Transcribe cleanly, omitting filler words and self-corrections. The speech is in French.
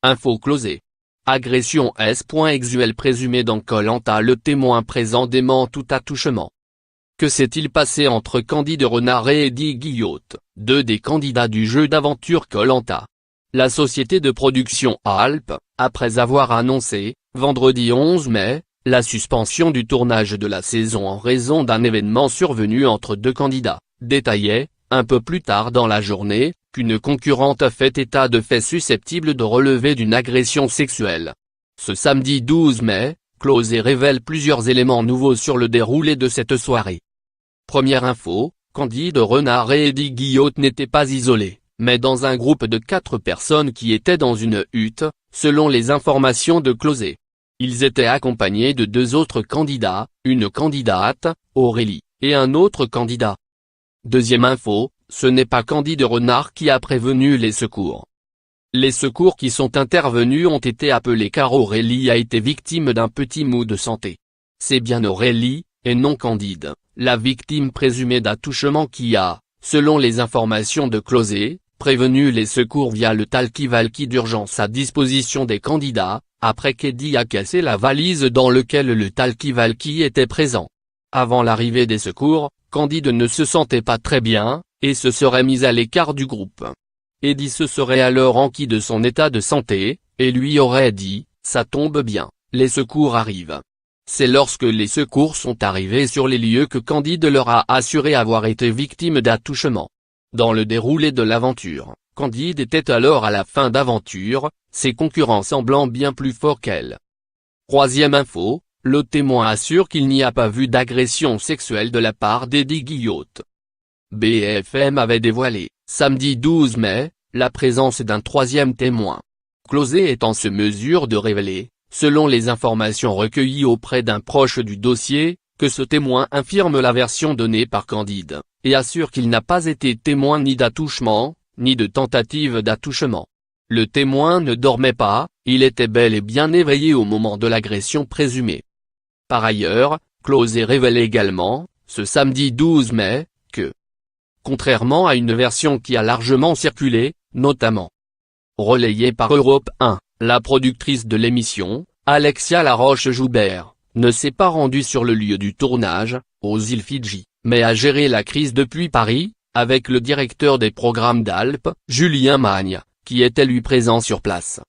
Info Closé. Agression sexuelle présumée dans Koh-Lanta, le témoin présent dément tout attouchement. Que s'est-il passé entre Candide Renard et Eddie Guillotte, deux des candidats du jeu d'aventure Koh-Lanta? La société de production Alp, après avoir annoncé, vendredi 11 mai, la suspension du tournage de la saison en raison d'un événement survenu entre deux candidats, détaillait, un peu plus tard dans la journée, qu'une concurrente a fait état de faits susceptibles de relever d'une agression sexuelle. Ce samedi 12 mai, Closé révèle plusieurs éléments nouveaux sur le déroulé de cette soirée. Première info, Candide Renard et Eddie Guillotte n'étaient pas isolés, mais dans un groupe de 4 personnes qui étaient dans une hutte, selon les informations de Closé. Ils étaient accompagnés de 2 autres candidats, une candidate, Aurélie, et un autre candidat. Deuxième info, ce n'est pas Candide Renard qui a prévenu les secours. Les secours qui sont intervenus ont été appelés car Aurélie a été victime d'un petit mot de santé. C'est bien Aurélie, et non Candide, la victime présumée d'attouchement qui a, selon les informations de Closé, prévenu les secours via le talkie-walkie d'urgence à disposition des candidats, après qu'Eddie a cassé la valise dans laquelle le talkie-walkie était présent. Avant l'arrivée des secours, Candide ne se sentait pas très bien, et se serait mis à l'écart du groupe. Eddie se serait alors enquis de son état de santé, et lui aurait dit, « Ça tombe bien, les secours arrivent ». C'est lorsque les secours sont arrivés sur les lieux que Candide leur a assuré avoir été victime d'attouchement. Dans le déroulé de l'aventure, Candide était alors à la fin d'aventure, ses concurrents semblant bien plus forts qu'elle. Troisième info, le témoin assure qu'il n'y a pas vu d'agression sexuelle de la part d'Eddie Guillotte. BFM avait dévoilé, samedi 12 mai, la présence d'un troisième témoin. Closé est en mesure de révéler, selon les informations recueillies auprès d'un proche du dossier, que ce témoin infirme la version donnée par Candide, et assure qu'il n'a pas été témoin ni d'attouchement, ni de tentative d'attouchement. Le témoin ne dormait pas, il était bel et bien éveillé au moment de l'agression présumée. Par ailleurs, Closé révèle également, ce samedi 12 mai, que, contrairement à une version qui a largement circulé, notamment relayée par Europe 1, la productrice de l'émission, Alexia Laroche-Joubert, ne s'est pas rendue sur le lieu du tournage, aux îles Fidji, mais a géré la crise depuis Paris, avec le directeur des programmes d'Alp, Julien Magne, qui était lui présent sur place.